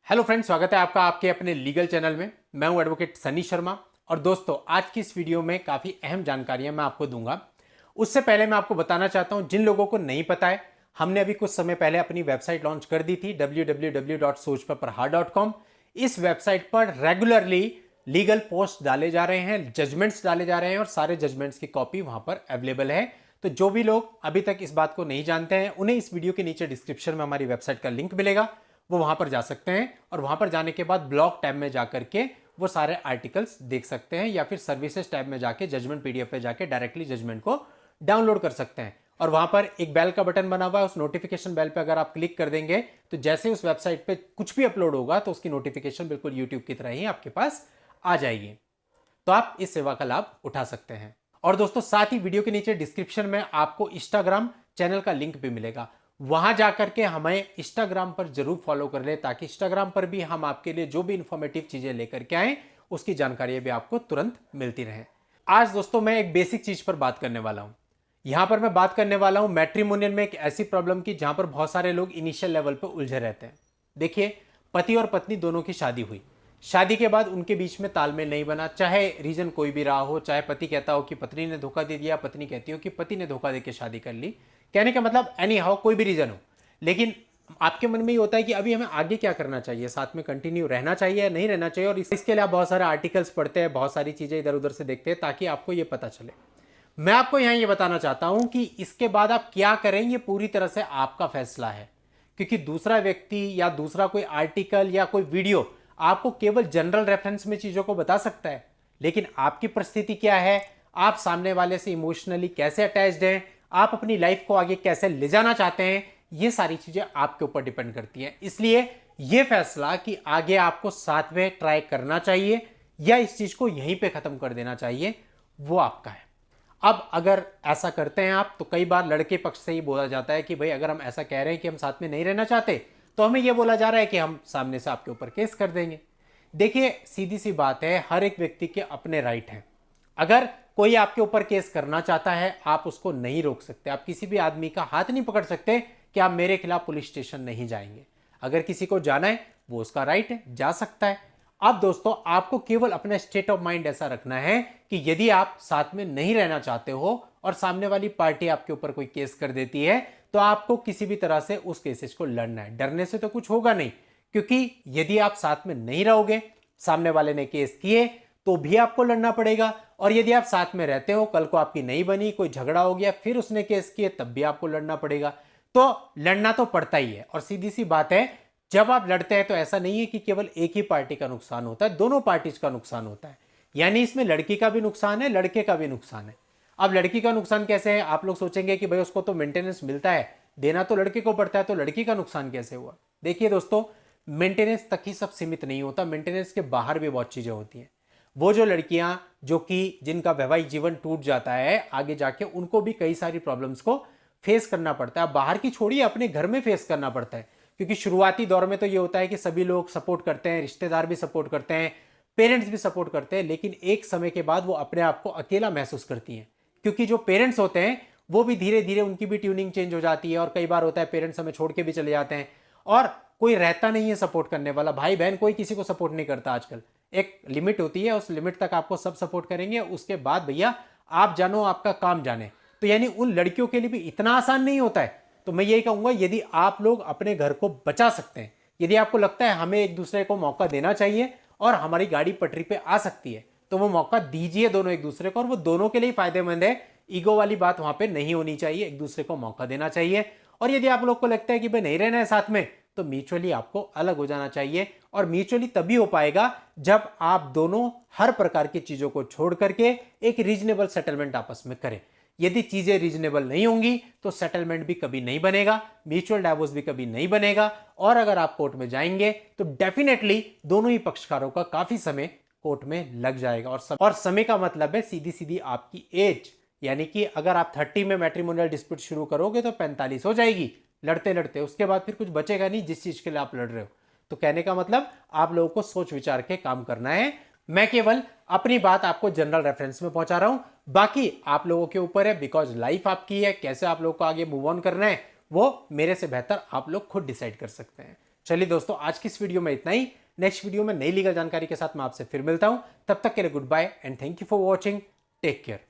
Hello friends, स्वागत है आपका आपके अपने लीगल चैनल में। मैं हूं एडवोकेट सनी शर्मा। और दोस्तों, आज की इस वीडियो में काफ़ी अहम जानकारियां मैं आपको दूंगा। उससे पहले मैं आपको बताना चाहता हूं, जिन लोगों को नहीं पता है, हमने अभी कुछ समय पहले अपनी वेबसाइट लॉन्च कर दी थी www.sojpaparha.com। इस वेबसाइट पर रेगुलरली लीगल पोस्ट डाले जा रहे हैं, जजमेंट्स डाले जा रहे हैं और सारे जजमेंट्स की कॉपी वहां पर अवेलेबल है। तो जो भी लोग अभी तक इस बात को नहीं जानते हैं, उन्हें इस वीडियो के नीचे डिस्क्रिप्शन में हमारी वेबसाइट का लिंक मिलेगा, वो वहां पर जा सकते हैं और वहां पर जाने के बाद ब्लॉग टैब में जाकर के वो सारे आर्टिकल्स देख सकते हैं, या फिर सर्विसेज टैब में जाके जजमेंट पीडीएफ पे जाके डायरेक्टली जजमेंट को डाउनलोड कर सकते हैं। और वहां पर एक बेल का बटन बना हुआ है, उस नोटिफिकेशन बेल पे अगर आप क्लिक कर देंगे तो जैसे उस वेबसाइट पे कुछ भी अपलोड होगा तो उसकी नोटिफिकेशन बिल्कुल यूट्यूब की तरह ही आपके पास आ जाएगी। तो आप इस सेवा का लाभ उठा सकते हैं। और दोस्तों, साथ ही वीडियो के नीचे डिस्क्रिप्शन में आपको इंस्टाग्राम चैनल का लिंक भी मिलेगा, वहां जाकर के हमें इंस्टाग्राम पर जरूर फॉलो कर ले, ताकि इंस्टाग्राम पर भी हम आपके लिए जो भी इंफॉर्मेटिव चीजें लेकर के आए उसकी जानकारी भी आपको तुरंत मिलती रहे। आज दोस्तों, मैं एक बेसिक चीज पर बात करने वाला हूं। यहां पर मैं बात करने वाला हूं मैट्रिमोनियल में एक ऐसी प्रॉब्लम की जहां पर बहुत सारे लोग इनिशियल लेवल पर उलझे रहते हैं। देखिए, पति और पत्नी दोनों की शादी हुई, शादी के बाद उनके बीच में तालमेल नहीं बना, चाहे रीजन कोई भी रहा हो, चाहे पति कहता हो कि पत्नी ने धोखा दे दिया, पत्नी कहती हो कि पति ने धोखा देकर शादी कर ली। कहने का मतलब एनी हाउ कोई भी रीजन हो, लेकिन आपके मन में ये होता है कि अभी हमें आगे क्या करना चाहिए, साथ में कंटिन्यू रहना चाहिए या नहीं रहना चाहिए। और इसके लिए आप बहुत सारे आर्टिकल्स पढ़ते हैं, बहुत सारी चीजें इधर उधर से देखते हैं ताकि आपको ये पता चले। मैं आपको यहां ये बताना चाहता हूं कि इसके बाद आप क्या करें, ये पूरी तरह से आपका फैसला है। क्योंकि दूसरा व्यक्ति या दूसरा कोई आर्टिकल या कोई वीडियो आपको केवल जनरल रेफरेंस में चीजों को बता सकता है, लेकिन आपकी परिस्थिति क्या है, आप सामने वाले से इमोशनली कैसे अटैच्ड हैं, आप अपनी लाइफ को आगे कैसे ले जाना चाहते हैं, ये सारी चीजें आपके ऊपर डिपेंड करती हैं। इसलिए यह फैसला कि आगे आपको साथ में ट्राई करना चाहिए या इस चीज को यहीं पे खत्म कर देना चाहिए, वो आपका है। अब अगर ऐसा करते हैं आप, तो कई बार लड़के पक्ष से ही बोला जाता है कि भाई, अगर हम ऐसा कह रहे हैं कि हम साथ में नहीं रहना चाहते, तो हमें यह बोला जा रहा है कि हम सामने से आपके ऊपर केस कर देंगे। देखिए, सीधी सी बात है, हर एक व्यक्ति के अपने राइट हैं। अगर कोई आपके ऊपर केस करना चाहता है, आप उसको नहीं रोक सकते। आप किसी भी आदमी का हाथ नहीं पकड़ सकते कि आप मेरे खिलाफ पुलिस स्टेशन नहीं जाएंगे। अगर किसी को जाना है, वो उसका राइट है, जा सकता है। अब दोस्तों, आपको केवल अपना स्टेट ऑफ माइंड ऐसा रखना है कि यदि आप साथ में नहीं रहना चाहते हो और सामने वाली पार्टी आपके ऊपर कोई केस कर देती है, तो आपको किसी भी तरह से उस केसेस को लड़ना है। डरने से तो कुछ होगा नहीं, क्योंकि यदि आप साथ में नहीं रहोगे, सामने वाले ने केस किए तो भी आपको लड़ना पड़ेगा। और यदि आप साथ में रहते हो, कल को आपकी नहीं बनी, कोई झगड़ा हो गया, फिर उसने केस किए, तब भी आपको लड़ना पड़ेगा। तो लड़ना तो पड़ता ही है। और सीधी सी बात है, जब आप लड़ते हैं तो ऐसा नहीं है कि केवल एक ही पार्टी का नुकसान होता है, दोनों पार्टीज का नुकसान होता है। यानी इसमें लड़की का भी नुकसान है, लड़के का भी नुकसान है। अब लड़की का नुकसान कैसे है? आप लोग सोचेंगे कि भाई उसको तो मेंटेनेंस मिलता है, देना तो लड़के को पड़ता है, तो लड़की का नुकसान कैसे हुआ? देखिए दोस्तों, मेंटेनेंस तक ही सब सीमित नहीं होता, मेंटेनेंस के बाहर भी बहुत चीजें होती हैं। वो जो लड़कियां जो कि जिनका वैवाहिक जीवन टूट जाता है आगे जाके, उनको भी कई सारी प्रॉब्लम्स को फेस करना पड़ता है। बाहर की छोड़िए, अपने घर में फेस करना पड़ता है। क्योंकि शुरुआती दौर में तो ये होता है कि सभी लोग सपोर्ट करते हैं, रिश्तेदार भी सपोर्ट करते हैं, पेरेंट्स भी सपोर्ट करते हैं, लेकिन एक समय के बाद वो अपने आप को अकेला महसूस करती हैं। क्योंकि जो पेरेंट्स होते हैं वो भी धीरे धीरे उनकी भी ट्यूनिंग चेंज हो जाती है, और कई बार होता है पेरेंट्स हमें छोड़ के भी चले जाते हैं और कोई रहता नहीं है सपोर्ट करने वाला। भाई बहन कोई किसी को सपोर्ट नहीं करता आजकल। एक लिमिट होती है, उस लिमिट तक आपको सब सपोर्ट करेंगे, उसके बाद भैया आप जानो, आपका काम जाने। तो यानी उन लड़कियों के लिए भी इतना आसान नहीं होता है। तो मैं यही कहूंगा, यदि आप लोग अपने घर को बचा सकते हैं, यदि आपको लगता है हमें एक दूसरे को मौका देना चाहिए और हमारी गाड़ी पटरी पे आ सकती है, तो वो मौका दीजिए दोनों एक दूसरे को, और वो दोनों के लिए फायदेमंद है। ईगो वाली बात वहां पे नहीं होनी चाहिए, एक दूसरे को मौका देना चाहिए। और यदि आप लोग को लगता है कि भाई नहीं रहना है साथ में, तो म्यूचुअली आपको अलग हो जाना चाहिए। और म्यूचुअली तभी हो पाएगा जब आप दोनों हर प्रकार की चीजों को छोड़ करके एक रीजनेबल सेटलमेंट आपस में करें। यदि चीजें रीजनेबल नहीं होंगी तो सेटलमेंट भी कभी नहीं बनेगा, म्यूचुअल डाइवोर्स भी कभी नहीं बनेगा। और अगर आप कोर्ट में जाएंगे तो डेफिनेटली दोनों ही पक्षकारों का काफी समय कोर्ट में लग जाएगा। और समय का मतलब है सीधी सीधी आपकी एज। यानी कि अगर आप 30 में मैट्रिमोनियल डिस्प्यूट शुरू करोगे तो 45 हो जाएगी लड़ते लड़ते, उसके बाद फिर कुछ बचेगा नहीं जिस चीज के लिए आप लड़ रहे हो। तो कहने का मतलब आप लोगों को सोच विचार के काम करना है। मैं केवल अपनी बात आपको जनरल रेफरेंस में पहुंचा रहा हूं, बाकी आप लोगों के ऊपर है, बिकॉज लाइफ आपकी है। कैसे आप लोगों को आगे मूव ऑन करना है वो मेरे से बेहतर आप लोग खुद डिसाइड कर सकते हैं। चलिए दोस्तों, आज की इस वीडियो में इतना ही। नेक्स्ट वीडियो में नई लीगल जानकारी के साथ मैं आपसे फिर मिलता हूं। तब तक के लिए goodbye and thank you for watching. Take care.